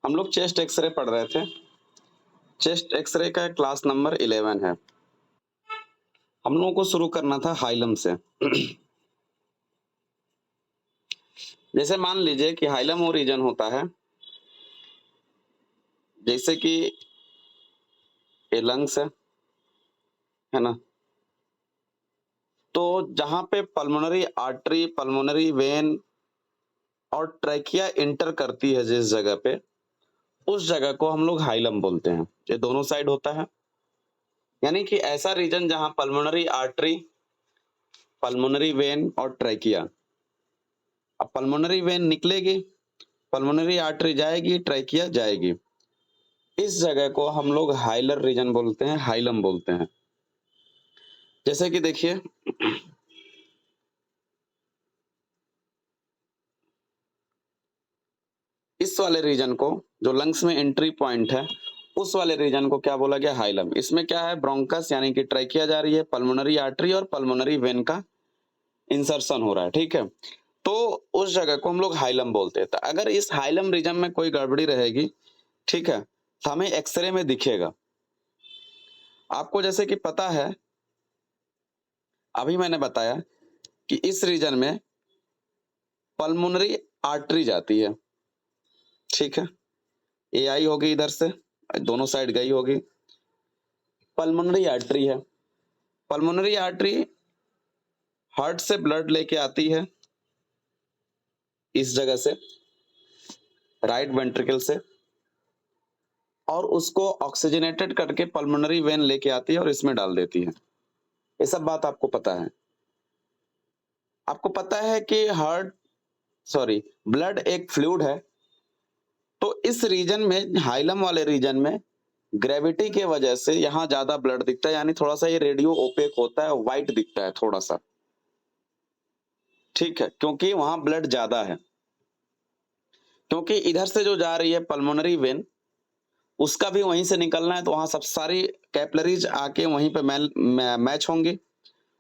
हम लोग chest x ray पढ़ रहे थे। चेस्ट एक्सरे का क्लास नंबर 11 है। हम लोगों को शुरू करना था हाइलम से। जैसे मान लीजिए कि हाइलम वो रीजन होता है, जैसे कि ये लंग्स है ना? तो जहाँ पे पल्मोनरी आर्टरी, पल्मोनरी वेन और ट्रैकिया इंटर करती है जिस जगह पे, उस जगह को हम लोग हाइलम बोलते हैं। ये दोनों साइड होता है, यानी कि ऐसा रीजन जहाँ पल्मोनरी आर्टरी, पल्मोनरी वेन और ट्रैकिया, अब पल्मोनरी वेन निकलेगी, पल्मोनरी आर्टरी जाएगी, ट्रैकिया जाएगी, इस जगह को हम लोग हाइलर रीजन बोलते हैं, हाइलम बोलते हैं। जैसे कि देखिए, इस वाले रीजन को, जो लंग्स में एंट्री पॉइंट है, उस वाले रीजन को क्या बोला गया? हाइलम। इसमें क्या है? ब्रोंकस यानी कि ट्रैकिया जा रही है, पल्मोनरी आर्टरी और पल्मोनरी वेन का इंसर्शन हो रहा है, ठीक है? तो उस जगह को हम लोग हाइलम बोलते हैं। तो अगर इस हाइलम रीजन में कोई गड़बड़ी रहेगी, ठीक है, तो हमें एक्सरे में दिखेगा। आपको जैसे कि पता है, अभी मैंने बताया कि इस रीजन में पल्मोनरी आर्टरी जाती है, ठीक है, ए आई होगी इधर से, दोनों साइड गई होगी, पल्मोनरी आर्टरी है। पल्मोनरी आर्टरी हार्ट से ब्लड लेके आती है इस जगह से, राइट वेंट्रिकल से, और उसको ऑक्सीजनेटेड करके पल्मोनरी वेन लेके आती है और इसमें डाल देती है। ये सब बात आपको पता है। आपको पता है कि ब्लड एक फ्लूइड है। तो इस रीजन में, हाइलम वाले रीजन में, ग्रेविटी के वजह से यहाँ ज्यादा ब्लड दिखता है, यानी थोड़ा सा ये रेडियो ओपेक होता है, व्हाइट दिखता है थोड़ा सा, ठीक है, क्योंकि वहां ब्लड ज्यादा है। क्योंकि इधर से जो जा रही है पल्मोनरी वेन, उसका भी वहीं से निकलना है, तो वहां सब सारी कैपिलरीज आके वहीं पे मैच होंगी,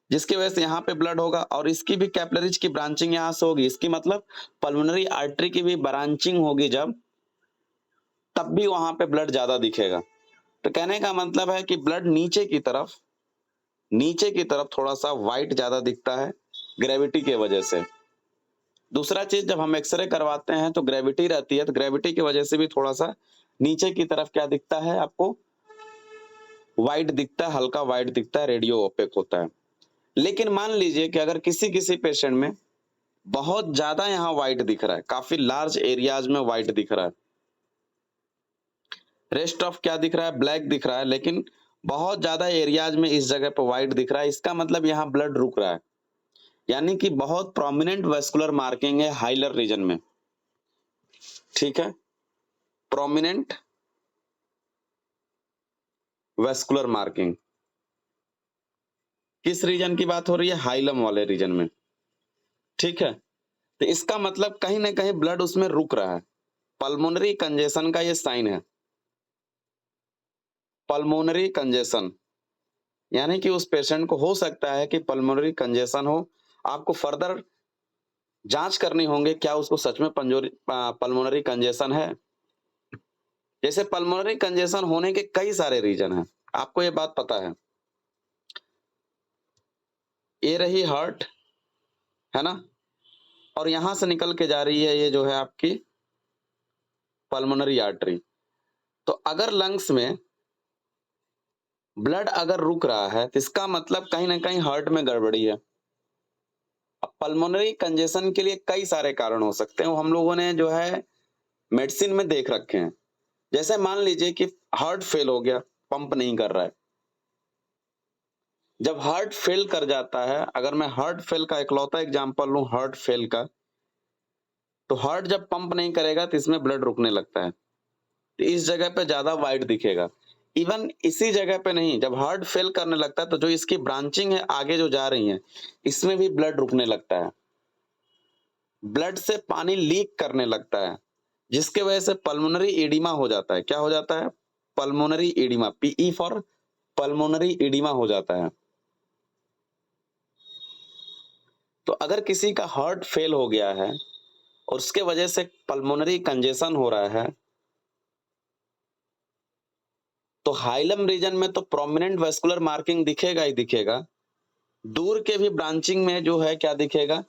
जिसकी वजह से यहाँ पे ब्लड होगा, और इसकी भी कैपिलरीज की ब्रांचिंग यहाँ से होगी। इसकी मतलब पल्मोनरी आर्टरी की भी ब्रांचिंग होगी जब, तब भी वहां पे ब्लड ज्यादा दिखेगा। तो कहने का मतलब है कि ब्लड नीचे की तरफ थोड़ा सा व्हाइट ज्यादा दिखता है ग्रेविटी के वजह से। दूसरा चीज, जब हम एक्सरे करवाते हैं तो ग्रेविटी रहती है, तो ग्रेविटी की वजह से भी थोड़ा सा नीचे की तरफ क्या दिखता है आपको? व्हाइट दिखता है, हल्का व्हाइट दिखता है, रेडियो ओपेक होता है। लेकिन मान लीजिए कि अगर किसी किसी पेशेंट में बहुत ज्यादा यहाँ व्हाइट दिख रहा है, काफी लार्ज एरियाज में व्हाइट दिख रहा है, रेस्ट ऑफ क्या दिख रहा है? ब्लैक दिख रहा है, लेकिन बहुत ज्यादा एरियाज में इस जगह पर व्हाइट दिख रहा है, इसका मतलब यहाँ ब्लड रुक रहा है, यानी कि बहुत प्रोमिनेंट वेस्कुलर मार्किंग है हाइलर रीजन में, ठीक है, प्रोमिनेंट वेस्कुलर मार्किंग। किस रीजन की बात हो रही है? हाइलम वाले रीजन में, ठीक है। तो इसका मतलब कहीं ना कहीं ब्लड उसमें रुक रहा है, पल्मोनरी कंजेशन का ये साइन है। पल्मोनरी कंजेशन यानी कि उस पेशेंट को हो सकता है कि पल्मोनरी कंजेशन हो। आपको फर्दर जांच करनी होंगे क्या उसको सच में पल्मोनरी कंजेशन है। जैसे पल्मोनरी कंजेशन होने के कई सारे रीजन हैं, आपको ये बात पता है। ये रही हार्ट, है ना, और यहां से निकल के जा रही है ये जो है आपकी पल्मोनरी आर्टरी। तो अगर लंग्स में ब्लड अगर रुक रहा है, तो इसका मतलब कहीं ना कहीं हार्ट में गड़बड़ी है। अब पल्मोनरी कंजेशन के लिए कई सारे कारण हो सकते हैं, वो हम लोगों ने जो है मेडिसिन में देख रखे हैं। जैसे मान लीजिए कि हार्ट फेल हो गया, पंप नहीं कर रहा है। जब हार्ट फेल कर जाता है, अगर मैं हार्ट फेल का इकलौता एग्जांपल लूं, हार्ट फेल का, तो हार्ट जब पंप नहीं करेगा तो इसमें ब्लड रुकने लगता है, तो इस जगह पे ज्यादा वाइट दिखेगा। इवन इसी जगह पे नहीं, जब हार्ट फेल करने लगता है तो जो इसकी ब्रांचिंग है आगे जो जा रही है, इसमें भी ब्लड रुकने लगता है, ब्लड से पानी लीक करने लगता है, जिसके वजह से पल्मोनरी एडिमा हो जाता है। क्या हो जाता है? Pulmonary edema, PE for pulmonary edema हो जाता है। तो अगर किसी का हार्ट फेल हो गया है और उसके वजह से पल्मोनरी कंजेशन हो रहा है, तो हाइलम रीजन में तो प्रोमिनेंट वेस्कुलर मार्किंग दिखेगा ही दिखेगा, दूर के भी ब्रांचिंग में जो है क्या दिखेगा,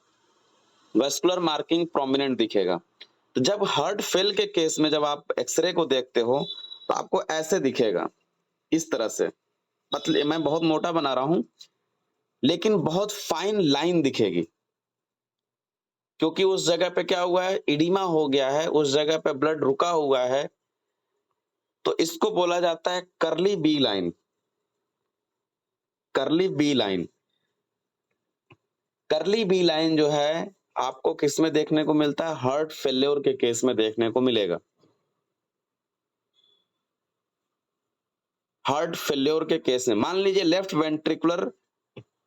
वेस्कुलर मार्किंग प्रोमिनेंट दिखेगा। तो जब हार्ट फेल के केस में जब आप एक्सरे को देखते हो तो आपको ऐसे दिखेगा, इस तरह से। मतलब मैं बहुत मोटा बना रहा हूं, लेकिन बहुत फाइन लाइन दिखेगी, क्योंकि उस जगह पे क्या हुआ है, इडिमा हो गया है, उस जगह पे ब्लड रुका हुआ है। तो इसको बोला जाता है करली बी लाइन। करली बी लाइन, करली बी लाइन जो है आपको किस में देखने को मिलता है, हार्ट फेल्योर के केस में देखने को मिलेगा। हार्ट फेल्योर के केस में मान लीजिए लेफ्ट वेंट्रिकुलर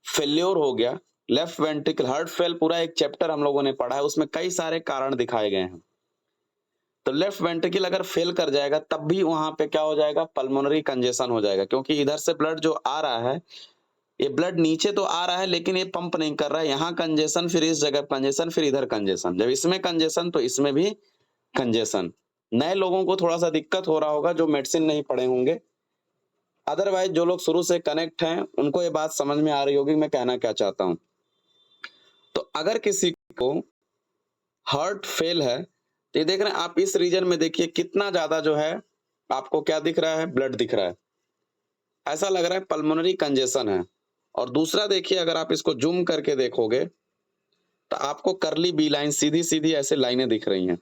फेल्योर हो गया, लेफ्ट वेंट्रिकल हार्ट फेल पूरा एक चैप्टर हम लोगों ने पढ़ा है, उसमें कई सारे कारण दिखाए गए हैं। तो लेफ्ट वेंट्रिकल अगर फेल कर जाएगा तब भी वहां पे क्या हो जाएगा, पल्मोनरी कंजेशन हो जाएगा, क्योंकि इधर से ब्लड जो आ रहा है, ये ब्लड नीचे तो आ रहा है लेकिन ये पंप नहीं कर रहा है, यहाँ कंजेशन, फिर इस जगह कंजेशन, फिर इधर कंजेशन, जब इसमें कंजेशन तो इसमें भी कंजेशन। नए लोगों को थोड़ा सा दिक्कत हो रहा होगा जो मेडिसिन नहीं पढ़े होंगे, अदरवाइज जो लोग शुरू से कनेक्ट हैं उनको ये बात समझ में आ रही होगी मैं कहना क्या चाहता हूं। तो अगर किसी को हार्ट फेल है तो ये देख रहे हैं आप, इस रीजन में देखिए कितना ज्यादा जो है आपको क्या दिख रहा है, ब्लड दिख रहा है, ऐसा लग रहा है पल्मोनरी कंजेशन है। और दूसरा देखिए, अगर आप इसको जूम करके देखोगे तो आपको करली बी लाइन, सीधी सीधी ऐसे लाइनें दिख रही हैं,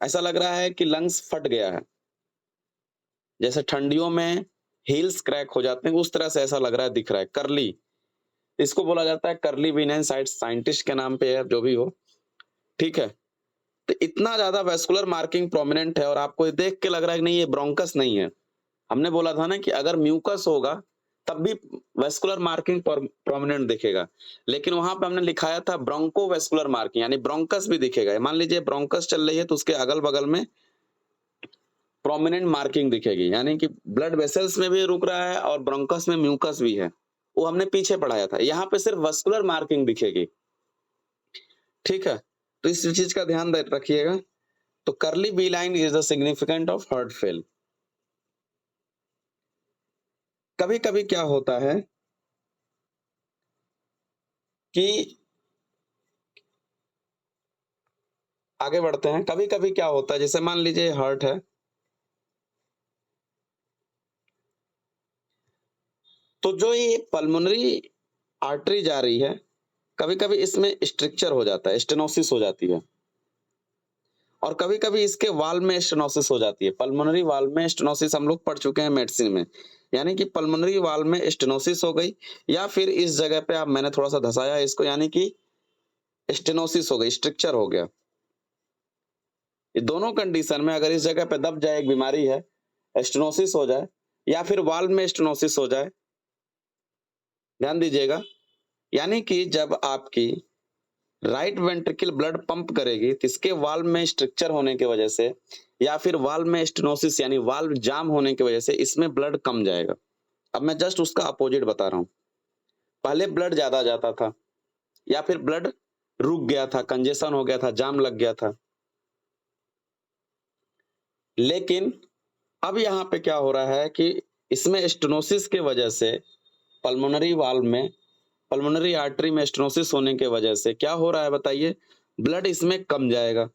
ऐसा लग रहा है कि लंग्स फट गया है, जैसे ठंडियों में हील्स क्रैक हो जाते हैं उस तरह से ऐसा लग रहा है, दिख रहा है करली। इसको बोला जाता है करली वीनाइन, साइंटिस्ट के नाम पे है, जो भी हो, ठीक है। तो इतना ज्यादा वेस्कुलर मार्किंग प्रोमिनेंट है और आपको ये देख के लग रहा है कि नहीं ये ब्रोंकस नहीं है। हमने बोला था ना कि अगर म्यूकस होगा तब भी वेस्कुलर मार्किंग प्रोमिनेंट दिखेगा, लेकिन वहां पे हमने लिखाया था ब्रोंको वेस्कुलर मार्किंग, यानी ब्रोंकस भी दिखेगा। मान लीजिए ब्रोंकस चल रही है तो उसके अगल बगल में प्रोमिनेंट मार्किंग दिखेगी, यानी कि ब्लड वेसल्स में भी रुक रहा है और ब्रोंकस में म्यूकस भी है, वो हमने पीछे पढ़ाया था। यहाँ पे सिर्फ वेस्कुलर मार्किंग दिखेगी, ठीक है। तो इस चीज का ध्यान रखिएगा। तो Kerley B line is the significant of heart fail. कभी कभी क्या होता है कि, आगे बढ़ते हैं, कभी कभी क्या होता है जैसे मान लीजिए हार्ट है, तो जो ये पल्मोनरी आर्टरी जा रही है, कभी कभी इसमें स्ट्रक्चर हो जाता है, स्टेनोसिस हो जाती है, और कभी कभी इसके वाल में स्टेनोसिस हो जाती है। पल्मोनरी वाल में स्टेनोसिस हम लोग पढ़ चुके हैं मेडिसिन में, यानी कि पल्मोनरी वाल में स्टेनोसिस हो गई, या फिर इस जगह पे आप, मैंने थोड़ा सा धसाया इसको, यानी कि स्टेनोसिस हो गई, स्ट्रक्चर हो गया। ये दोनों कंडीशन में अगर इस जगह पे दब जाए, एक बीमारी है, स्टेनोसिस हो जाए या फिर वाल में स्टेनोसिस हो जाए, ध्यान दीजिएगा, यानी कि जब आपकी राइट वेंट्रिकल ब्लड पंप करेगी तो इसके वाल्व में स्ट्रक्चर होने की वजह से या फिर वाल्व में स्टेनोसिस यानी वाल्व जाम होने की वजह से इसमें ब्लड कम जाएगा। अब मैं जस्ट उसका अपोजिट बता रहा हूं, पहले ब्लड ज्यादा जाता था या फिर ब्लड रुक गया था, कंजेशन हो गया था, जाम लग गया था, लेकिन अब यहाँ पे क्या हो रहा है कि इसमें स्टेनोसिस के वजह से पल्मोनरी वाल्व में, पल्मोनरी आर्टरी में स्टेनोसिस होने की वजह से क्या हो रहा है बताइए, ब्लड इसमें कम जाएगा।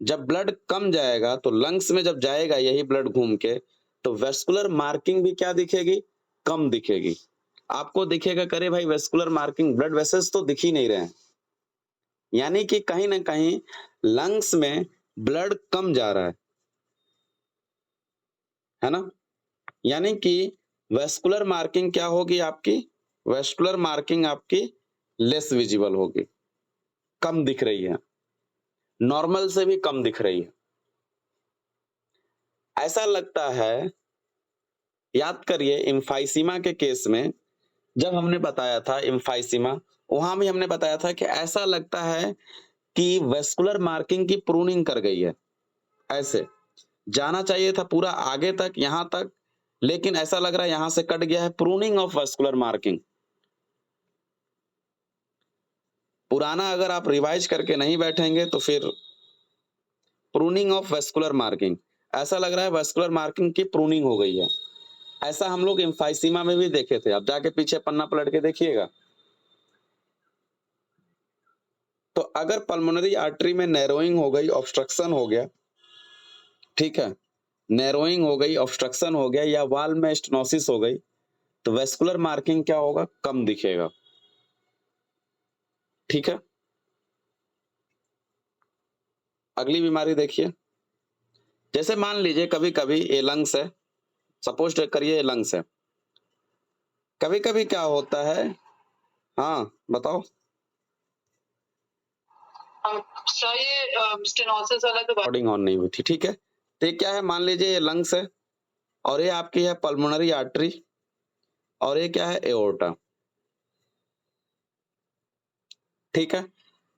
जब ब्लड कम जाएगा तो लंग्स में जब जाएगा यही ब्लड घूम के, तो वेस्कुलर मार्किंग भी क्या दिखेगी, कम दिखेगी। आपको दिखेगा करे भाई वेस्कुलर मार्किंग, ब्लड वेसल्स तो दिख ही नहीं रहे हैं, यानी कि कहीं ना कहीं लंग्स में ब्लड कम जा रहा है ना। यानी कि वेस्कुलर मार्किंग क्या होगी आपकी, वेस्कुलर मार्किंग आपकी लेस विजिबल होगी, कम दिख रही है, नॉर्मल से भी कम दिख रही है। ऐसा लगता है, याद करिए इम्फाइसीमा के केस में जब हमने बताया था इम्फाइसीमा, वहां भी हमने बताया था कि ऐसा लगता है कि वेस्कुलर मार्किंग की प्रूनिंग कर गई है, ऐसे जाना चाहिए था पूरा आगे तक, यहां तक, लेकिन ऐसा लग रहा है यहां से कट गया है, प्रूनिंग ऑफ वेस्कुलर मार्किंग। पुराना अगर आप रिवाइज करके नहीं बैठेंगे तो फिर प्रूनिंग ऑफ वेस्कुलर मार्किंग, ऐसा लग रहा है वेस्कुलर मार्किंग की प्रूनिंग हो गई है। ऐसा हम लोग एम्फाइसीमा में भी देखे थे, अब जाके पीछे पन्ना पलट के देखिएगा। तो अगर पल्मोनरी आर्टरी में नैरोइंग हो गई, ऑब्स्ट्रक्शन हो गया, ठीक है, नैरोइंग हो गई, ऑब्स्ट्रक्शन हो गया, या वाल में स्टेनोसिस हो गई, तो वेस्कुलर मार्किंग क्या होगा, कम दिखेगा। ठीक है, अगली बीमारी देखिए। जैसे मान लीजिए कभी कभी ये लंग्स है, सपोज करिए ये लंग्स है, कभी कभी क्या होता है, हाँ बताओ। सर ये स्टेनोसिस वाला तो रिकॉर्डिंग ऑन नहीं हुई थी, ठीक है। तो ये क्या है, मान लीजिए ये लंग्स है और ये आपकी है पल्मोनरी आर्टरी और ये क्या है, एओर्टा। ठीक है,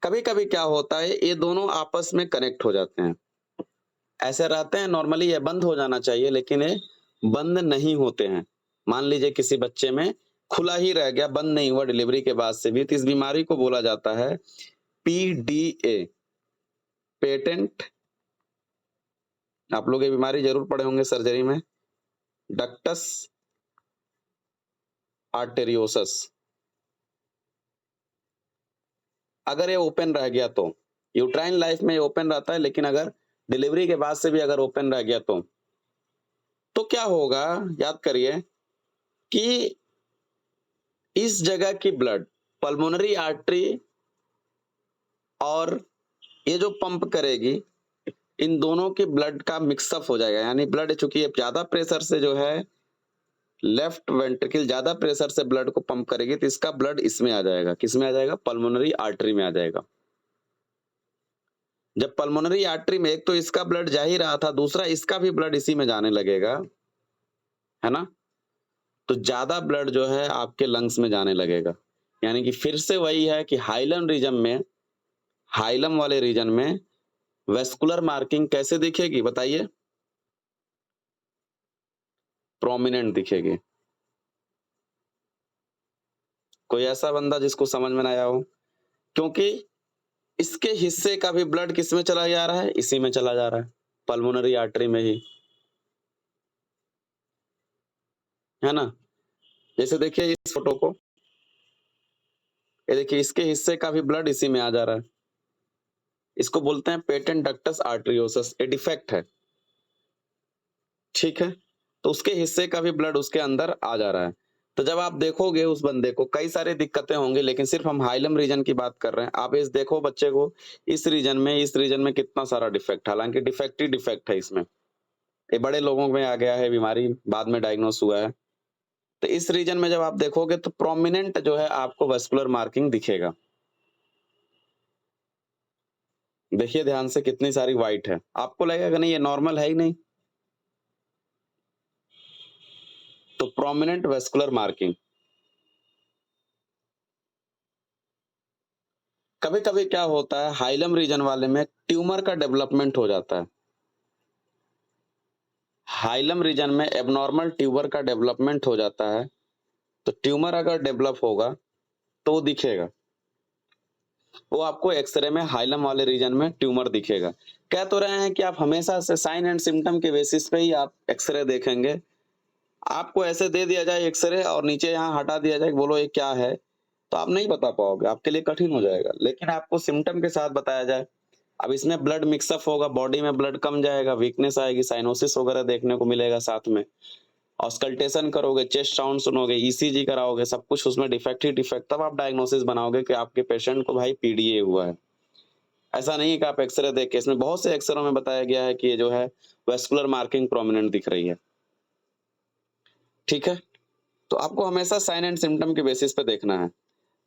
कभी कभी क्या होता है, ये दोनों आपस में कनेक्ट हो जाते हैं, ऐसे रहते हैं। नॉर्मली ये बंद हो जाना चाहिए लेकिन ये बंद नहीं होते हैं। मान लीजिए किसी बच्चे में खुला ही रह गया, बंद नहीं हुआ डिलीवरी के बाद से भी, तो इस बीमारी को बोला जाता है पीडीए, पेटेंट। आप लोग ये बीमारी जरूर पढ़े होंगे सर्जरी में, डक्टस आर्टेरियोसस। अगर ये ओपन रह गया तो, यूट्राइन लाइफ में ये ओपन रहता है, लेकिन अगर डिलीवरी के बाद से भी अगर ओपन रह गया तो क्या होगा, याद करिए कि इस जगह की ब्लड पल्मोनरी आर्टरी और ये जो पंप करेगी, इन दोनों की ब्लड का मिक्सअप हो जाएगा। यानी ब्लड चूंकि ये ज्यादा प्रेशर से जो है, लेफ्ट वेंट्रिकल ज्यादा प्रेशर से ब्लड को पंप करेगी, तो इसका ब्लड इसमें आ जाएगा, किसमें आ जाएगा, पल्मोनरी आर्टरी में आ जाएगा। जब पल्मोनरी आर्टरी में एक तो इसका ब्लड जा ही रहा था, दूसरा इसका भी ब्लड इसी में जाने लगेगा, है ना, तो ज्यादा ब्लड जो है आपके लंग्स में जाने लगेगा। यानी कि फिर से वही है कि हाइलम रीजन में, हाइलम वाले रीजन में वेस्कुलर मार्किंग कैसे दिखेगी बताइए, प्रोमिनेंट दिखेगी। कोई ऐसा बंदा जिसको समझ में ना आया हो, क्योंकि इसके हिस्से का भी ब्लड किस में चला जा रहा है, इसी में चला जा रहा है, पल्मोनरी आर्टरी में ही, है ना। जैसे देखिए इस फोटो को, ये देखिए इसके हिस्से का भी ब्लड इसी में आ जा रहा है, इसको बोलते हैं पेटेंट डक्टस आर्टरियोसस, ये डिफेक्ट है। ठीक है, तो उसके हिस्से का भी ब्लड उसके अंदर आ जा रहा है। तो जब आप देखोगे उस बंदे को, कई सारी दिक्कतें होंगी, लेकिन सिर्फ हम हाइलम रीजन की बात कर रहे हैं। आप इस देखो बच्चे को, इस रीजन में कितना सारा डिफेक्ट, हालांकि डिफेक्ट ही डिफेक्ट है इसमें, ये बड़े लोगों में आ गया है बीमारी, बाद में डायग्नोस हुआ है। तो इस रीजन में जब आप देखोगे तो प्रोमिनेंट जो है आपको वेस्कुलर मार्किंग दिखेगा। देखिए ध्यान से, कितनी सारी व्हाइट है, आपको लगेगा नहीं ये नॉर्मल है ही नहीं, तो प्रोमिनेंट वेस्कुलर मार्किंग। कभी कभी क्या होता है, हाइलम रीजन वाले में ट्यूमर का डेवलपमेंट हो जाता है, हाइलम रीजन में एबनॉर्मल ट्यूमर का डेवलपमेंट हो जाता है। तो ट्यूमर अगर डेवलप होगा तो वो दिखेगा, वो आपको एक्सरे में हाइलम वाले रीजन में ट्यूमर दिखेगा। कह तो रहे हैं कि आप हमेशा से साइन एंड सिम्टम के बेसिस पे ही आप एक्सरे देखेंगे। आपको ऐसे दे दिया जाए एक्सरे और नीचे यहाँ हटा दिया जाए, बोलो ये क्या है, तो आप नहीं बता पाओगे, आपके लिए कठिन हो जाएगा। लेकिन आपको सिम्टम के साथ बताया जाए, अब इसमें ब्लड मिक्सअप होगा, बॉडी में ब्लड कम जाएगा, वीकनेस आएगी, साइनोसिस वगैरह देखने को मिलेगा, साथ में ऑस्कल्टेशन करोगे, चेस्ट साउंड सुनोगे, ईसीजी कराओगे, सब कुछ उसमें डिफेक्ट ही डिफेक्ट, तब आप डायग्नोसिस बनाओगे कि आपके पेशेंट को भाई पीडीए हुआ है। ऐसा नहीं है कि आप एक्सरे देख के, इसमें बहुत से एक्सरे में बताया गया है कि ये जो है वेस्कुलर मार्किंग प्रोमिनेंट दिख रही है। ठीक है, तो आपको हमेशा साइन एंड सिम्टम के बेसिस पे देखना है।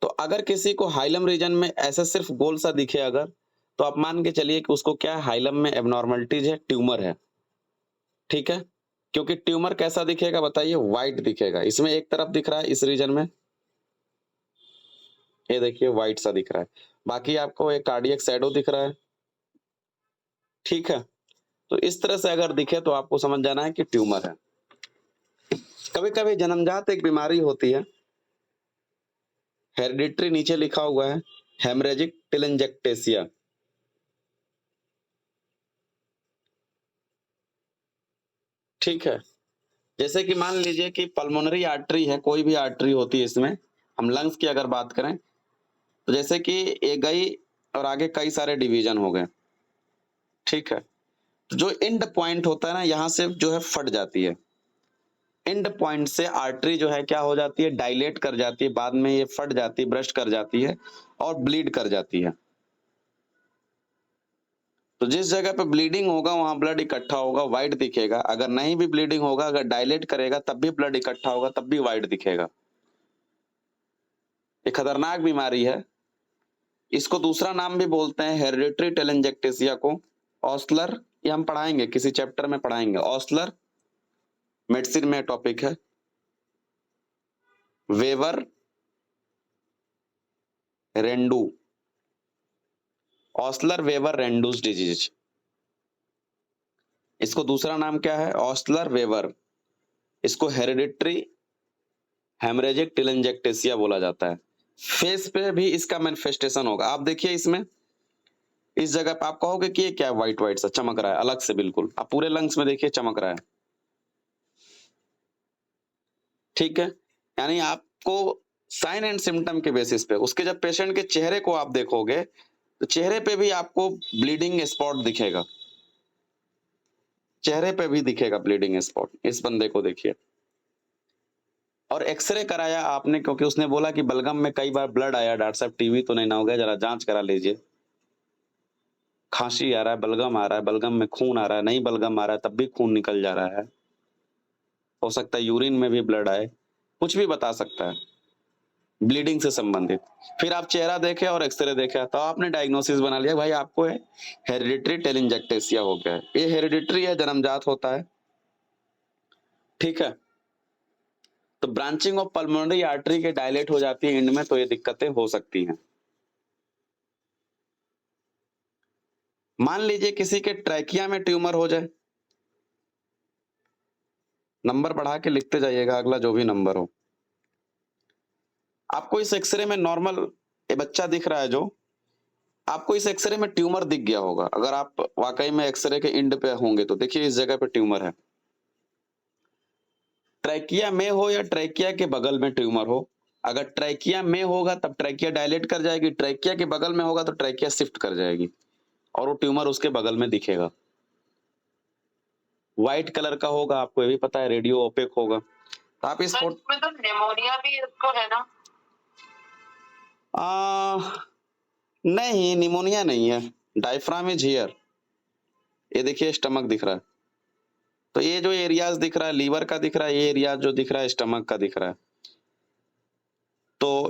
तो अगर किसी को हाइलम रीजन में ऐसा सिर्फ गोल सा दिखे अगर, तो आप मान के चलिए कि उसको क्या है, हाइलम में एबनॉर्मलिटीज है, ट्यूमर है। ठीक है, क्योंकि ट्यूमर कैसा दिखेगा बताइए, व्हाइट दिखेगा। इसमें एक तरफ दिख रहा है इस रीजन में, ये देखिए व्हाइट सा दिख रहा है, बाकी आपको एक कार्डियक शैडो दिख रहा है। ठीक है, तो इस तरह से अगर दिखे तो आपको समझ जाना है कि ट्यूमर है। कभी कभी जन्मजात एक बीमारी होती है, हेरिडिटरी नीचे लिखा हुआ है, हेमरेजिक टेलेंजेक्टेसिया। ठीक है। जैसे कि मान लीजिए कि पल्मोनरी आर्टरी है, कोई भी आर्टरी होती है इसमें, हम लंग्स की अगर बात करें तो जैसे कि ये गई और आगे कई सारे डिवीजन हो गए, ठीक है। तो जो एंड पॉइंट होता है ना, यहाँ से जो है फट जाती है, एंड पॉइंट से आर्टरी जो है क्या हो जाती है, डायलेट कर जाती है, बाद में ये फट जाती है, ब्रस्ट कर जाती है और ब्लीड कर जाती है। तो जिस जगह पे ब्लीडिंग होगा वहां ब्लड इकट्ठा होगा, व्हाइट दिखेगा। अगर नहीं भी ब्लीडिंग होगा, अगर डायलेट करेगा तब भी ब्लड इकट्ठा होगा, तब भी व्हाइट दिखेगा। ये खतरनाक बीमारी है। इसको दूसरा नाम भी बोलते हैं हेरिडिटरी टेलेंजेक्टेसिया को, ऑस्लर। ये हम पढ़ाएंगे, किसी चैप्टर में पढ़ाएंगे। ऑस्लर मेडिसिन में टॉपिक है। Weber Rendu, Osler Weber Rendu's disease. इसको दूसरा नाम क्या है, ऑस्लर वेवर। इसको हेरिडिटरी हेमरेजिक टेलेंजेक्टेसिया बोला जाता है। फेस पे भी इसका मैनिफेस्टेशन होगा। आप देखिए इसमें, इस जगह पे आप कहोगे कि ये क्या व्हाइट व्हाइट सा चमक रहा है अलग से, बिल्कुल। आप पूरे लंग्स में देखिए चमक रहा है, ठीक है। यानी आपको साइन एंड सिम्टम के बेसिस पे, उसके जब पेशेंट के चेहरे को आप देखोगे तो चेहरे पे भी आपको ब्लीडिंग स्पॉट दिखेगा, चेहरे पे भी दिखेगा ब्लीडिंग स्पॉट। इस बंदे को देखिए, और एक्सरे कराया आपने, क्योंकि उसने बोला कि बलगम में कई बार ब्लड आया, डॉक्टर साहब टीवी तो नहीं ना हो गया, जरा जांच करा लीजिए। खांसी आ रहा है, बलगम आ रहा है, बलगम में खून आ रहा है, नहीं बलगम आ रहा है तब भी खून निकल जा रहा है, हो सकता है यूरिन में भी ब्लड आए, कुछ भी बता सकता है ब्लीडिंग से संबंधित। फिर आप चेहरा देखे और एक्सरे देखे तो आपने डायग्नोसिस बना लिया, भाई आपको है हेरिडिटरी टेलेंजेक्टेसिया हो गया है। ये हेरिडिटरी है, जन्मजात होता है, ठीक है। तो ब्रांचिंग ऑफ पल्मोनरी आर्टरी के डायलेट हो जाती है एंड में, तो ये दिक्कतें हो सकती हैं। मान लीजिए किसी के ट्रैकिया में ट्यूमर हो जाए, नंबर बढ़ा के लिखते जाइएगा अगला जो भी नंबर हो। आपको इस एक्सरे में नॉर्मल ये बच्चा दिख रहा है, जो आपको इस एक्सरे में ट्यूमर दिख गया होगा। अगर आप वाकई में एक्सरे के एंड पे होंगे तो देखिए इस जगह पे ट्यूमर है। ट्रैकिया में हो या ट्रैकिया के बगल में ट्यूमर हो, अगर ट्रैकिया में होगा तब ट्रैकिया डायलेट कर जाएगी, ट्रैकिया के बगल में होगा तो ट्रैकिया शिफ्ट कर जाएगी और वो ट्यूमर उसके बगल में दिखेगा। व्हाइट कलर का होगा, आपको ये भी पता है, रेडियो ओपेक होगा। तो आप इस फोटो में तो निमोनिया भी इसको है ना? नहीं, निमोनिया नहीं है, डायफ्राम इज हियर। ये देखिए स्टमक दिख रहा है, तो ये जो एरियाज दिख रहा है लीवर का दिख रहा है, ये एरिया जो दिख रहा है स्टमक का दिख रहा है। तो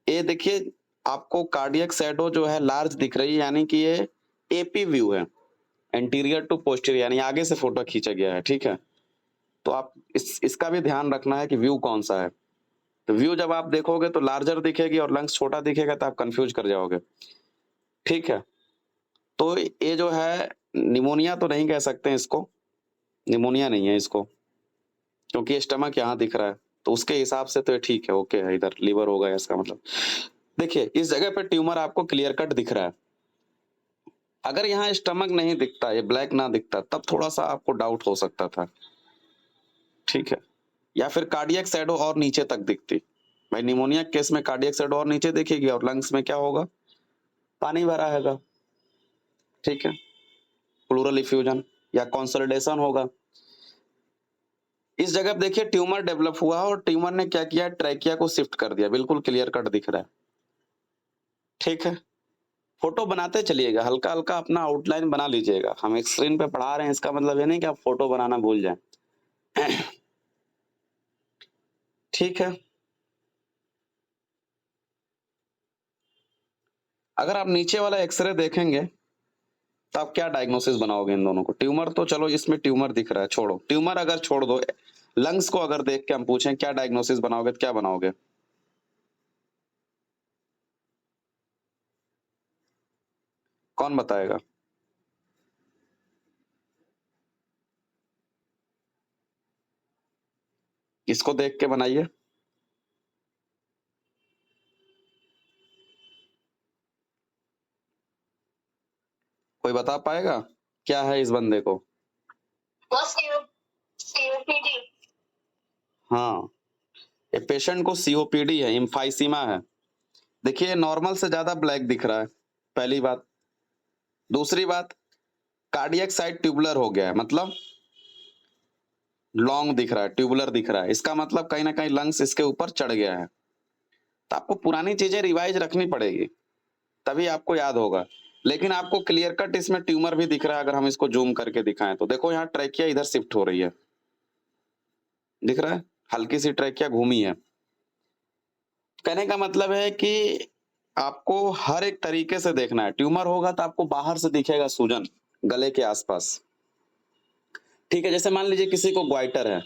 ये देखिए आपको कार्डियक शैडो जो है लार्ज दिख रही है, यानी कि ये एपी व्यू है, एंटीरियर टू पोस्टीरियर, यानी आगे से फोटो खींचा गया है, ठीक है। तो आप इसका भी ध्यान रखना है कि व्यू कौन सा है। तो व्यू जब आप देखोगे तो लार्जर दिखेगी और लंग्स छोटा दिखेगा तो आप कंफ्यूज कर जाओगे, ठीक है। तो ये जो है निमोनिया तो नहीं कह सकते हैं इसको, निमोनिया नहीं है इसको, क्योंकि स्टमक यहाँ दिख रहा है, तो उसके हिसाब से तो ये ठीक है, ओके है, इधर लीवर होगा इसका मतलब। देखिए इस जगह पे ट्यूमर आपको क्लियर कट दिख रहा है। अगर यहाँ स्टमक नहीं दिखता, ये ब्लैक ना दिखता, तब थोड़ा सा आपको डाउट हो सकता था, ठीक है। या फिर कार्डियक शैडो और नीचे तक दिखती। भाई निमोनिया केस में कार्डियक शैडो और नीचे दिखेगी और लंग्स में क्या होगा, पानी भरा हैगा, ठीक है, प्लूरल इफ्यूजन या कंसोलिडेशन होगा। इस जगह पे देखिए ट्यूमर डेवलप हुआ और ट्यूमर ने क्या किया, ट्रैकिया को शिफ्ट कर दिया, बिल्कुल क्लियर कट दिख रहा है, ठीक है। फोटो बनाते चलिएगा, हल्का हल्का अपना आउटलाइन बना लीजिएगा। हम एक स्क्रीन पे पढ़ा रहे हैं, इसका मतलब ये नहीं कि आप फोटो बनाना भूल जाएं, ठीक है। अगर आप नीचे वाला एक्सरे देखेंगे तो आप क्या डायग्नोसिस बनाओगे इन दोनों को। ट्यूमर तो चलो इसमें ट्यूमर दिख रहा है, छोड़ो ट्यूमर, अगर छोड़ दो, लंग्स को अगर देख के हम पूछें क्या डायग्नोसिस बनाओगे तो क्या बनाओगे, कौन बताएगा। इसको देख के बनाइए, कोई बता पाएगा क्या है इस बंदे को। बस ये COPD. हाँ, ये पेशेंट को सीओपीडी है, इम्फाइसीमा है। देखिए नॉर्मल से ज्यादा ब्लैक दिख रहा है, पहली बात। दूसरी बात, कार्डियक साइड ट्यूबुलर हो गया है, मतलब लॉन्ग दिख रहा है, ट्यूबुलर दिख रहा है। इसका मतलब कहीं ना कहीं लंग्स इसके ऊपर चढ़ गया है। तो आपको पुरानी चीजें रिवाइज रखनी पड़ेगी, तभी आपको याद होगा। लेकिन आपको क्लियर कट इसमें ट्यूमर भी दिख रहा है। अगर हम इसको जूम करके दिखाएं तो देखो यहाँ ट्रैकिया इधर शिफ्ट हो रही है, दिख रहा है, हल्की सी ट्रैकिया घूमी है। कहने का मतलब है कि आपको हर एक तरीके से देखना है। ट्यूमर होगा तो आपको बाहर से दिखेगा सूजन गले के आसपास, ठीक है। जैसे मान लीजिए किसी को ग्वाइटर है,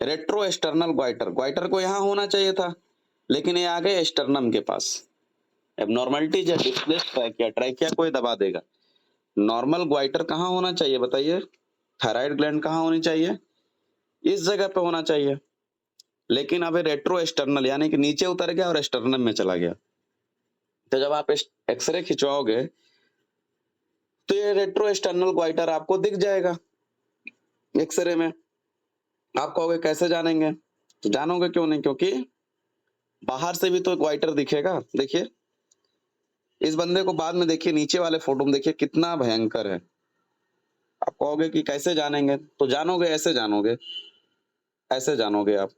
रेट्रो एक्सटर्नल ग्वाइटर, ग्वाइटर को यहाँ होना चाहिए था, लेकिन ये आ गए एक्सटर्नम के पास। एबनॉर्मलिटी या डिस्प्लेस ट्रैकिया, ट्रैकिया को ये दबा देगा। नॉर्मल ग्वाइटर कहाँ होना चाहिए बताइए? थायराइड ग्लैंड कहाँ होनी चाहिए? इस जगह पे होना चाहिए। लेकिन अब रेट्रो एक्सटर्नल यानी कि नीचे उतर गया और एक्सटर्नल में चला गया। तो जब आप एक्सरे खिंचवाओगे तो ये रेट्रो एक्सटर्नल ग्वाइटर आपको दिख जाएगा एक्सरे में। आप कहोगे कैसे जानेंगे? तो जानोगे क्यों नहीं, क्योंकि बाहर से भी तो ग्वाइटर दिखेगा। देखिए इस बंदे को बाद में देखिए, नीचे वाले फोटो में देखिए कितना भयंकर है। आप कहोगे कि कैसे जानेंगे? तो जानोगे, ऐसे जानोगे, ऐसे जानोगे आप,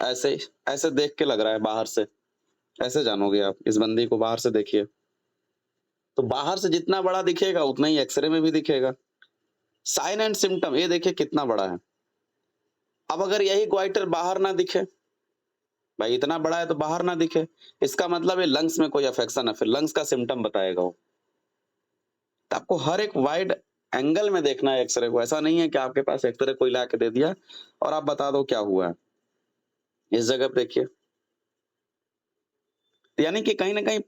ऐसे ऐसे देख के लग रहा है बाहर से, ऐसे जानोगे आप। इस बंदी को बाहर से देखिए, तो बाहर से जितना बड़ा दिखेगा उतना ही एक्सरे में भी दिखेगा। साइन एंड सिम्टम ये देखिए कितना बड़ा है। अब अगर यही ग्वाइटर बाहर ना दिखे, भाई इतना बड़ा है तो बाहर ना दिखे, इसका मतलब है लंग्स में कोई अफेक्शन है, फिर लंग्स का सिम्टम बताएगा वो। तो आपको हर एक वाइड एंगल में देखना है एक्सरे को। ऐसा नहीं है कि आपके पास एक्सरे कोई ला के दे दिया और आप बता दो क्या हुआ है। इस जगह पे देखिए, यानी कि कहीं ना कहीं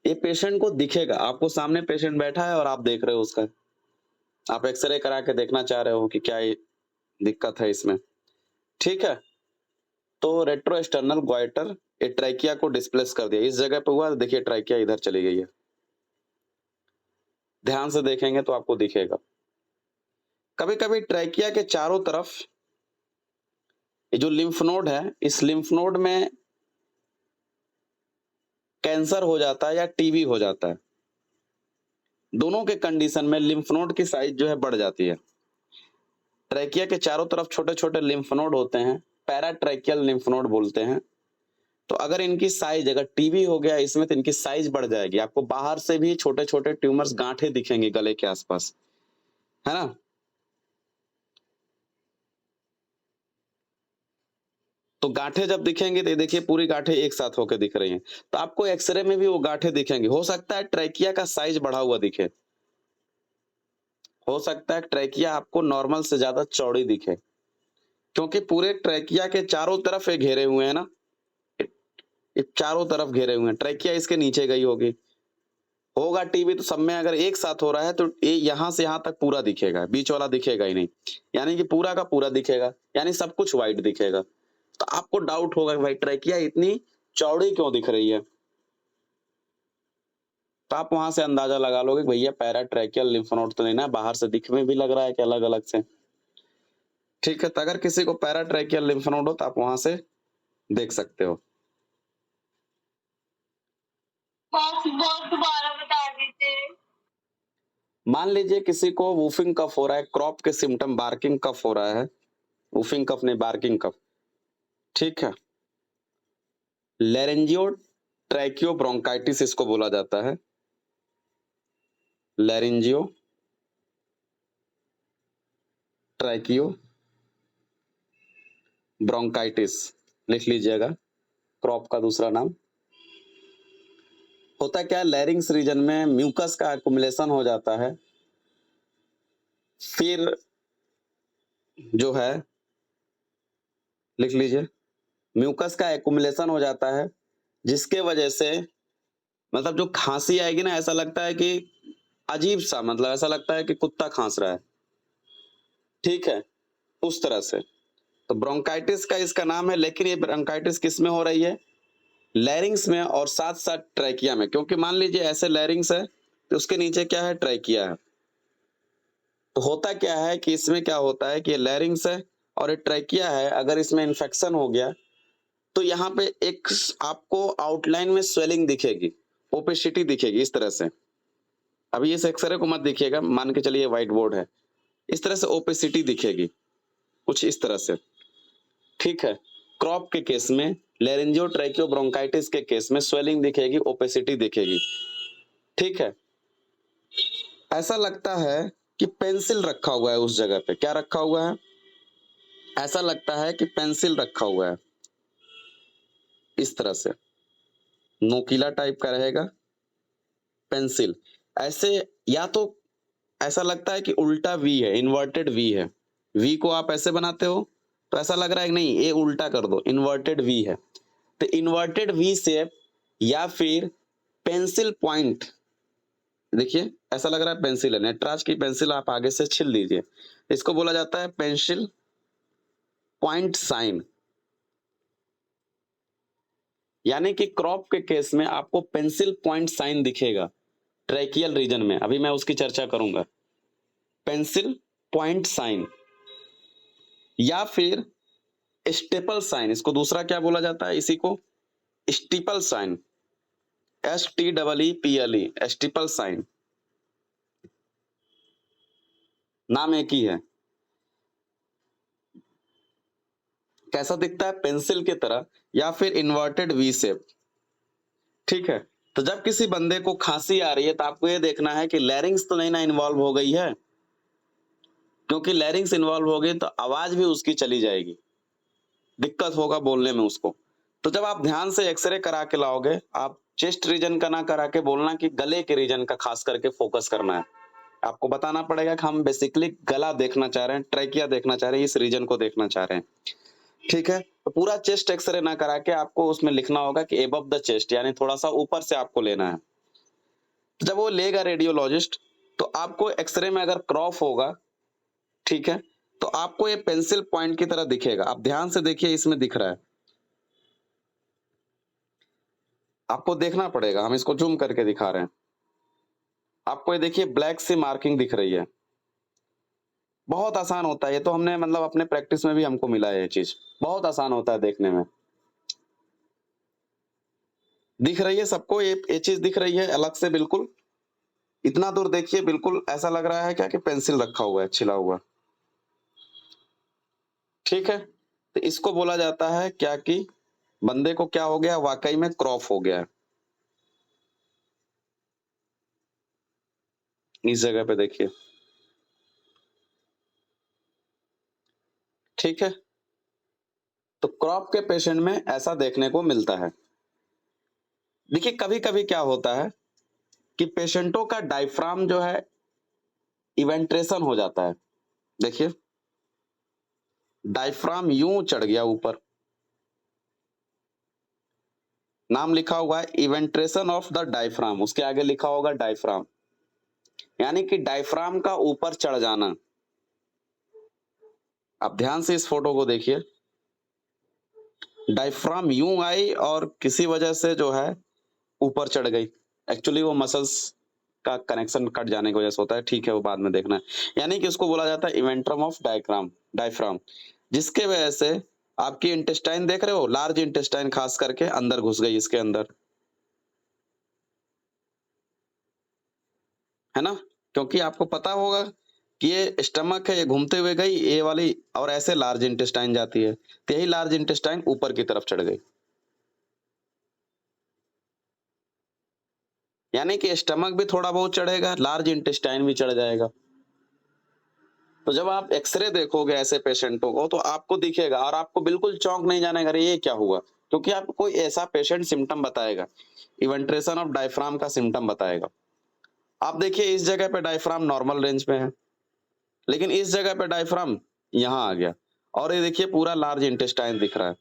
ये पेशेंट को दिखेगा। आपको सामने पेशेंट बैठा है और आप देख रहे हो उसका, आप एक्सरे करा के देखना चाह रहे हो कि क्या ये दिक्कत है इसमें, ठीक है। तो रेट्रो एक्सटर्नल ग्वाइटर ये ट्राइकिया को डिस्प्लेस कर दिया, इस जगह पे हुआ। देखिए ट्राइकिया इधर चली गई है, ध्यान से देखेंगे तो आपको दिखेगा। कभी कभी ट्राइकिया के चारों तरफ ये जो लिम्फ नोड है, इस लिम्फ नोड में कैंसर हो जाता है या टीबी हो जाता है। दोनों के कंडीशन में लिम्फ नोड की साइज जो है बढ़ जाती है। ट्रैकिया के चारों तरफ छोटे छोटे लिम्फ नोड होते हैं, पैराट्रैकियल लिम्फ नोड बोलते हैं। तो अगर इनकी साइज, अगर टीबी हो गया इसमें, तो इनकी साइज बढ़ जाएगी। आपको बाहर से भी छोटे छोटे ट्यूमर्स, गांठें दिखेंगे गले के आसपास, है ना। तो गांठें जब दिखेंगे तो ये देखिए पूरी गांठें एक साथ होकर दिख रही हैं। तो आपको एक्सरे में भी वो गांठें दिखेंगी। हो सकता है ट्रैकिया का साइज बढ़ा हुआ दिखे, हो सकता है ट्रैकिया आपको नॉर्मल से ज्यादा चौड़ी दिखे, क्योंकि पूरे ट्रैकिया के चारों तरफ ये घेरे हुए हैं ना, ये चारों तरफ घेरे हुए हैं। ट्रैकिया इसके नीचे गई होगी, होगा टीबी तो सब में अगर एक साथ हो रहा है तो ये यहां से यहां तक पूरा दिखेगा, बीच वाला दिखेगा ही नहीं। यानी कि पूरा का पूरा दिखेगा, यानी सब कुछ व्हाइट दिखेगा। तो आपको डाउट होगा कि भाई ट्रैकिया इतनी चौड़ी क्यों दिख रही है। तो आप वहां से अंदाजा लगा लोगे कि भैया पैराट्रैकियल लिम्फ नोड तो नहीं ना, बाहर से दिखने में भी लग रहा है कि अलग अलग से, ठीक है। तो अगर किसी को पैराट्रैकियल लिम्फ नोड हो तो आप वहां से देख सकते हो। बॉस बहुत दोबारा बता दीजिए। मान लीजिए किसी को वूफिंग कफ हो रहा है, क्रॉप के सिम्टम, बार्किंग कफ हो रहा है, वूफिंग कफ नहीं बार्किंग कफ, ठीक है। लैरेंजियो ट्रैकियो ब्रोंकाइटिस इसको बोला जाता है, लैरेंजियो ट्रैकियो ब्रोंकाइटिस लिख लीजिएगा, क्रॉप का दूसरा नाम। होता क्या है, लैरिंग्स रीजन में म्यूकस का एक्युमुलेशन हो जाता है, फिर जो है लिख लीजिए, म्यूकस का एक्युमुलेशन हो जाता है, जिसके वजह से मतलब जो खांसी आएगी ना, ऐसा लगता है कि अजीब सा, मतलब ऐसा लगता है कि कुत्ता खांस रहा है, ठीक है, उस तरह से। तो ब्रोंकाइटिस का इसका नाम है। लेकिन ये ब्रोंकाइटिस किस में हो रही है? लैरिंग्स में और साथ साथ ट्रैकिया में। क्योंकि मान लीजिए ऐसे लैरिंग्स है तो उसके नीचे क्या है? ट्रैकिया है। तो होता क्या है कि इसमें क्या होता है कि ये लैरिंग्स है और ये ट्रैकिया है, अगर इसमें इन्फेक्शन हो गया तो यहाँ पे एक आपको आउटलाइन में स्वेलिंग दिखेगी, ओपेसिटी दिखेगी इस तरह से। अभी इस एक्सरे को मत देखिएगा, मान के चलिए व्हाइट बोर्ड है, इस तरह से ओपेसिटी दिखेगी कुछ इस तरह से, ठीक है। क्रॉप के केस में, लेरेंजियो ट्रैकियो ब्रोंकाइटिस के केस में स्वेलिंग दिखेगी, ओपेसिटी दिखेगी, ठीक है। ऐसा लगता है कि पेंसिल रखा हुआ है उस जगह पे। क्या रखा हुआ है? ऐसा लगता है कि पेंसिल रखा हुआ है इस तरह से, नोकीला टाइप का रहेगा पेंसिल ऐसे। या तो ऐसा लगता है कि उल्टा वी है, इन्वर्टेड वी है। वी को आप ऐसे बनाते हो तो ऐसा लग रहा है कि नहीं, ये उल्टा कर दो, इन्वर्टेड वी है। तो इन्वर्टेड वी शेप या फिर पेंसिल पॉइंट, देखिए ऐसा लग रहा है पेंसिल है, नटराज की पेंसिल आप आगे से छील दीजिए, इसको बोला जाता है पेंसिल पॉइंट साइन। यानी कि क्रॉप के केस में आपको पेंसिल पॉइंट साइन दिखेगा ट्रैकियल रीजन में, अभी मैं उसकी चर्चा करूंगा। पेंसिल पॉइंट साइन या फिर स्टेपल साइन, इसको दूसरा क्या बोला जाता है, इसी को steeple sign, STEEPLE, steeple sign, नाम एक ही है। कैसा दिखता है? पेंसिल की तरह या फिर इन्वर्टेड वी शेप, ठीक है। तो जब किसी बंदे को खांसी आ रही है तो आपको ये देखना है कि लैरिंग्स तो नहीं ना इन्वॉल्व हो गई है, क्योंकि लैरिंग्स इन्वॉल्व हो गई तो आवाज भी उसकी चली जाएगी, दिक्कत होगा बोलने में उसको। तो जब आप ध्यान से एक्सरे करा के लाओगे, आप चेस्ट रीजन का ना करा के बोलना कि गले के रीजन का खास करके फोकस करना है। आपको बताना पड़ेगा कि हम बेसिकली गला देखना चाह रहे हैं, ट्रैकिया देखना चाह रहे हैं, इस रीजन को देखना चाह रहे हैं, ठीक है। तो पूरा चेस्ट एक्सरे ना करा के आपको उसमें लिखना होगा कि एबव द चेस्ट, यानी थोड़ा सा ऊपर से आपको लेना है। तो जब वो लेगा रेडियोलॉजिस्ट, तो आपको एक्सरे में अगर क्रॉप होगा, ठीक है, तो आपको ये पेंसिल पॉइंट की तरह दिखेगा। आप ध्यान से देखिए, इसमें दिख रहा है, आपको देखना पड़ेगा, हम इसको जूम करके दिखा रहे हैं। आपको ये देखिए ब्लैक सी मार्किंग दिख रही है, बहुत आसान होता है ये तो, हमने मतलब अपने प्रैक्टिस में भी हमको मिला है, ये चीज बहुत आसान होता है देखने में। दिख रही है सबको ये चीज दिख रही है अलग से बिल्कुल, इतना दूर देखिए, बिल्कुल ऐसा लग रहा है क्या कि पेंसिल रखा हुआ है छिला हुआ, ठीक है। तो इसको बोला जाता है क्या कि बंदे को क्या हो गया, वाकई में क्रॉप हो गया है। इस जगह पे देखिए, ठीक है। तो क्रॉप के पेशेंट में ऐसा देखने को मिलता है। देखिए कभी कभी क्या होता है कि पेशेंटों का डायफ्राम जो है इवेंट्रेशन हो जाता है। देखिए डायफ्राम यूं चढ़ गया ऊपर, नाम लिखा हुआ है इवेंट्रेशन ऑफ द डायफ्राम, उसके आगे लिखा होगा डायफ्राम, यानी कि डायफ्राम का ऊपर चढ़ जाना। आप ध्यान से इस फोटो को देखिए, डायफ्राम यूं आई और किसी वजह से जो है ऊपर चढ़ गई। एक्चुअली वो मसल्स का कनेक्शन कट जाने की वजह से होता है, ठीक है, वो बाद में देखना है। यानी कि उसको बोला जाता है इवेंट्रम ऑफ डायफ्राम, जिसके वजह से आपकी इंटेस्टाइन देख रहे हो, लार्ज इंटेस्टाइन खास करके अंदर घुस गई इसके अंदर, है ना। क्योंकि आपको पता होगा कि ये स्टमक है, ये घूमते हुए गई ये वाली, और ऐसे लार्ज इंटेस्टाइन जाती है, तो यही लार्ज इंटेस्टाइन ऊपर की तरफ चढ़ गई, यानी कि स्टमक भी थोड़ा बहुत चढ़ेगा, लार्ज इंटेस्टाइन भी चढ़ जाएगा। तो जब आप एक्सरे देखोगे ऐसे पेशेंटों को तो आपको दिखेगा, और आपको बिल्कुल चौंक नहीं जानेगा अरे ये क्या हुआ, क्योंकि आपको कोई ऐसा पेशेंट सिम्टम बताएगा, इवेंट्रेशन ऑफ डायफ्राम का सिम्टम बताएगा। आप देखिए इस जगह पे डायफ्राम नॉर्मल रेंज में है, लेकिन इस जगह पे डायफ्राम यहाँ आ गया, और ये देखिए पूरा लार्ज इंटेस्टाइन दिख रहा है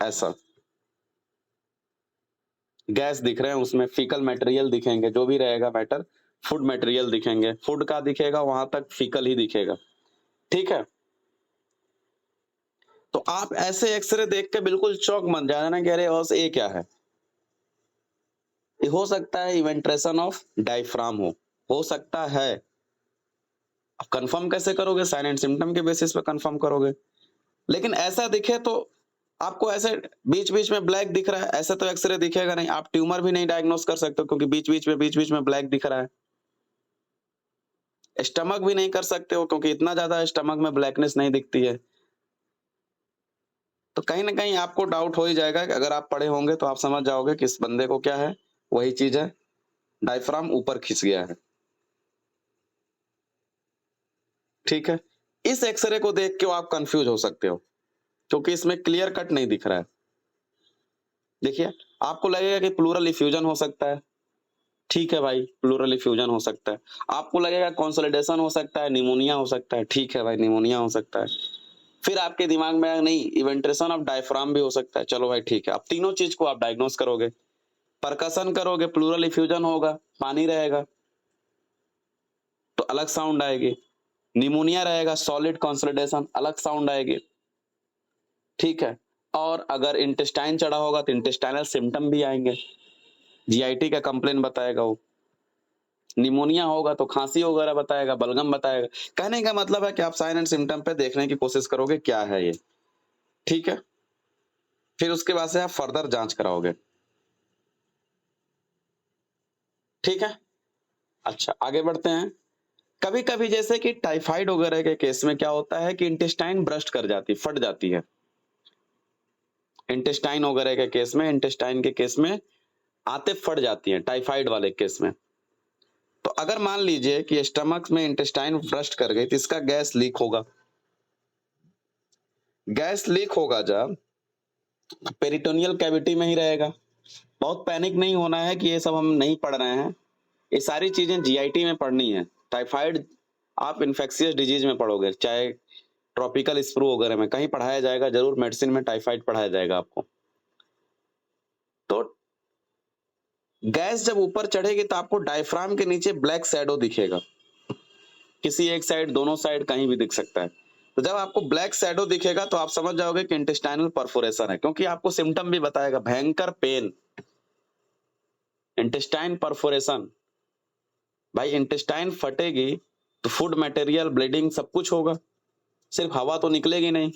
ऐसा, गैस दिख रहे हैं उसमें, फीकल मटेरियल दिखेंगे, जो भी रहेगा मैटर, फूड मटेरियल दिखेंगे, फूड का दिखेगा वहां तक फीकल ही दिखेगा, ठीक है। तो आप ऐसे एक्सरे देख के बिल्कुल चौंक मत जाना कि अरे बस ये क्या है। ये हो सकता है इवेंट्रेशन ऑफ डायफ्राम हो सकता है, अब कंफर्म कैसे करोगे? साइन एंड सिम्टम के बेसिस पे कंफर्म करोगे। लेकिन ऐसा दिखे तो आपको ऐसे बीच-बीच में ब्लैक दिख रहा है, ऐसे तो एक्स-रे दिखेगा नहीं। आप ट्यूमर भी नहीं डायग्नोस कर सकते हो क्योंकि बीच-बीच में ब्लैक दिख रहा है। स्टमक भी नहीं कर सकते हो क्योंकि इतना ज़्यादा स्टमक में ब्लैकनेस नहीं दिखती है। तो कहीं न कहीं आपको डाउट हो ही जाएगा कि अगर आप पढ़े होंगे तो आप समझ जाओगे कि इस बंदे को क्या है, वही चीज़ है, डायफ्राम ऊपर खिंच गया है। ठीक है? इस एक्स-रे को देख के आप कन्फ्यूज़ हो सकते हो, क्योंकि इसमें क्लियर कट नहीं दिख रहा है। देखिए, आपको लगेगा कि प्लूरल इफ्यूजन हो सकता है। ठीक है भाई, प्लूरल इफ्यूजन हो सकता है। आपको लगेगा कंसोलिडेशन हो सकता है, निमोनिया हो सकता है। ठीक है भाई, निमोनिया हो सकता है। फिर आपके दिमाग में आया नहीं, इवेंट्रेशन ऑफ डायफ्राम भी हो सकता है। चलो भाई ठीक है, अब तीनों चीज़ को आप डायग्नोस करोगे। परकशन करोगे, प्लूरल इफ्यूजन होगा, पानी रहेगा, तो अलग साउंड आएगी। निमोनिया रहेगा, सॉलिड कंसोलिडेशन, अलग साउंड आएगी। ठीक है? और अगर इंटेस्टाइन चढ़ा होगा तो इंटेस्टाइनल सिम्पटम भी आएँगे। जीआईटी का कंप्लेन बताएगा वो। निमोनिया होगा तो खांसी वगैरह बताएगा, बलगम बताएगा। कहने का मतलब है कि आप साइन एंड सिम्पटम पे देखने की कोशिश करोगे क्या है ये। ठीक है? फिर उसके बाद से आप फर्दर जाँच कराओगे। ठीक है? अच्छा, आगे बढ़ते हैं। कभी-कभी जैसे कि टाइफाइड वगैरह के केस में क्या होता है कि इंटेस्टाइन बर्स्ट कर जाती है, फट जाती है। इंटेस्टाइन वगैरह के केस में, इंटेस्टाइन के केस में आंतें फट जाती हैं, टाइफाइड वाले केस में। तो अगर मान लीजिए कि स्टमक में इंटेस्टाइन बर्स्ट कर गई तो इसका गैस लीक होगा। गैस लीक होगा जब, पेरिटोनियल कैविटी में ही रहेगा। बहुत पैनिक नहीं होना है कि ये सब हम नहीं पढ़ रहे हैं। ये सारी चीजें जीआईटी में पढ़नी है। टाइफाइड आप इन्फेक्शियस डिजीज में पढ़ोगे, चाहे ट्रॉपिकल स्प्रू वगैरह में कहीं पढ़ाया जाएगा, जरूर मेडिसिन में टाइफाइड पढ़ाया जाएगा आपको। तो गैस जब ऊपर चढ़ेगी तो आपको डायफ्राम के नीचे ब्लैक शैडो दिखेगा। किसी एक साइड, दोनों साइड, कहीं भी दिख सकता है। तो जब आपको ब्लैक शैडो दिखेगा तो आप समझ जाओगे कि इंटेस्टाइनल परफोरेशन है, क्योंकि आपको सिम्टम भी बताएगा, भयंकर पेन, इंटेस्टाइन परफोरेशन। भाई इंटेस्टाइन फटेगी तो फूड मटेरियल, ब्लीडिंग सब कुछ होगा, सिर्फ हवा तो निकलेगी नहीं।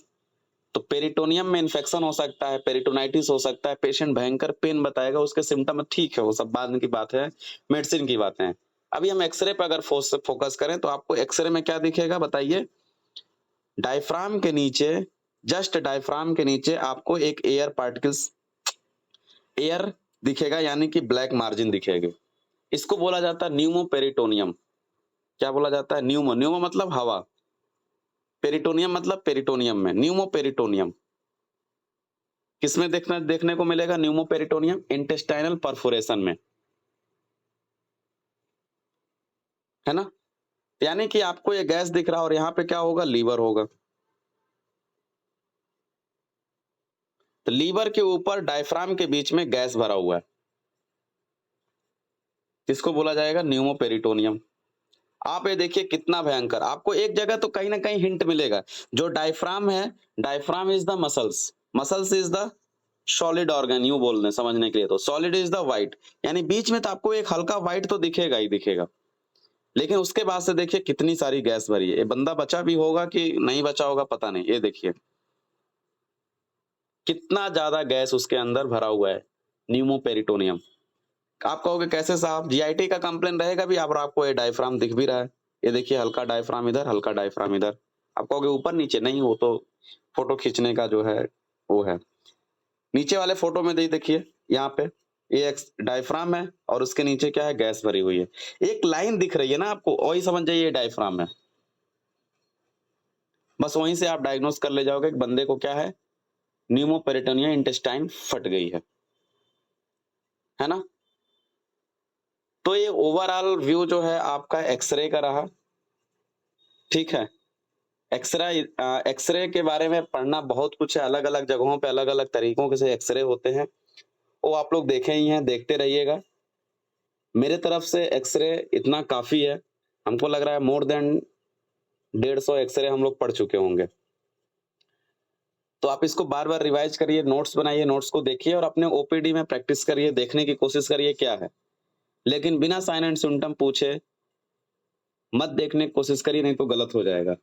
तो पेरिटोनियम में इन्फेक्शन हो सकता है, पेरिटोनाइटिस हो सकता है, पेशेंट भयंकर पेन बताएगा, उसके सिम्टम ठीक है, वो सब बाद की बात है, मेडिसिन की बातें हैं। अभी हम एक्सरे पर अगर फोकस करें तो आपको एक्सरे में क्या दिखेगा बताइए? डायफ्राम के नीचे, जस्ट डायफ्राम के नीचे आपको एक एयर पार्टिकल्स, एयर दिखेगा, यानी कि ब्लैक मार्जिन दिखेगी। इसको बोला जाता है न्यूमोपेरिटोनियम। क्या बोला जाता है? न्यूमो, न्यूमो मतलब हवा, पेरिटोनियम मतलब पेरिटोनियम में, न्यूमोपेरिटोनियम। किसमें देखने को मिलेगा न्यूमोपेरिटोनियम? इंटेस्टाइनल परफोरेशन में, है ना? यानी कि आपको ये गैस दिख रहा है और यहाँ पे क्या होगा? लीवर होगा। तो लीवर के ऊपर डायफ्राम के बीच में गैस भरा हुआ है, इसको बोला जाएगा न्यूमोपेरिटोनियम। आप ये देखिए कितना भयंकर, आपको एक जगह तो कहीं ना कहीं हिंट मिलेगा। जो डायफ्राम है, diaphragm is the muscles, muscles is the solid organ, यूं बोल दें समझने के लिए, तो सॉलिड इज द व्हाइट, यानी बीच में तो आपको एक हल्का व्हाइट तो दिखेगा ही दिखेगा। लेकिन उसके बाद से देखिए कितनी सारी गैस भरी है। ये बंदा बचा भी होगा कि नहीं बचा होगा पता नहीं। ये देखिए कितना ज्यादा गैस उसके अंदर भरा हुआ है, न्यूमोपेरिटोनियम। आप कहोगे कैसे साहब? जीआईटी का कंप्लेन रहेगा भी, और आपको ये डायफ्राम दिख भी रहा है। ये देखिए हल्का डायफ्राम इधर, हल्का डायफ्राम इधर। आप कहोगे ऊपर नीचे, नहीं, वो तो फोटो खींचने का जो है वो है। नीचे वाले फोटो में देखिए, यहाँ पे ये एक डायफ्राम है और उसके नीचे क्या है? गैस भरी हुई है। एक लाइन दिख रही है ना आपको, वही समझ जाइए ये डायफ्राम है। बस वहीं से आप डायग्नोस कर ले जाओगे कि बंदे को क्या है, न्यूमोपेरिटोनिया, इंटेस्टाइन फट गई है ना? तो ये ओवरऑल व्यू जो है आपका एक्सरे का रहा। ठीक है? एक्सरे, एक्सरे के बारे में पढ़ना बहुत कुछ है, अलग अलग जगहों पे अलग अलग तरीकों के से एक्सरे होते हैं, वो आप लोग देखे ही हैं, देखते रहिएगा। मेरे तरफ से एक्सरे इतना काफी है, हमको लग रहा है मोर देन 150 एक्सरे हम लोग पढ़ चुके होंगे। तो आप इसको बार बार रिवाइज करिए, नोट्स बनाइए, नोट्स को देखिए और अपने ओपीडी में प्रैक्टिस करिए, देखने की कोशिश करिए क्या है। लेकिन बिना साइन एंड सिम्टम पूछे मत देखने की कोशिश करिए, नहीं तो गलत हो जाएगा।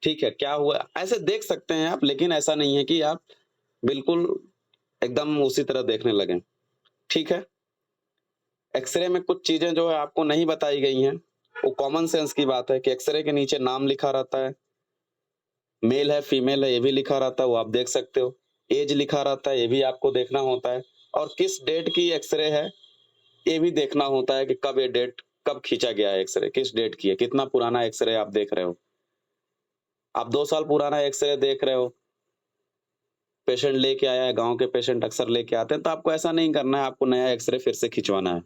ठीक है, क्या हुआ? ऐसे देख सकते हैं आप, लेकिन ऐसा नहीं है कि आप बिल्कुल एकदम उसी तरह देखने लगें। ठीक है? एक्स-रे में कुछ चीज़ें जो है आपको नहीं बताई गई हैं, वो कॉमन सेंस की बात है कि एक्स-रे के नीचे नाम लिखा रहता है, मेल है, फीमेल है, ये भी लिखा रहता है, वो आप देख सकते हो। ऐज लिखा रहता है, ये भी आपको देखना होता है और किस डेट की एक्स-रे है, ये भी देखना होता है कि कब ये डेट कब खींचा गया है एक्स-रे, किस डेट की है, कितना पुराना एक्स-रे आप देख रहे हो। आप 2 साल पुराना एक्स-रे देख रहे हो, पेशेंट लेके आया है, गाँव के पेशेंट अक्सर लेके आते हैं, तो आपको ऐसा नहीं करना है, आपको नया एक्स-रे फिर से खिंचवाना है।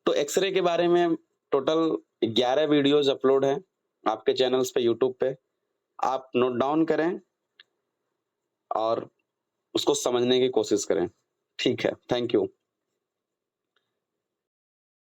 तो एक्स-रे के बारे में टोटल 11 वीडियोज़ अपलोड हैं आपके चैनल्स पे, यूट्यूब पे। आप नोट डाउन करें और उसको समझने की कोशिश करें। ठीक है, थैंक यू।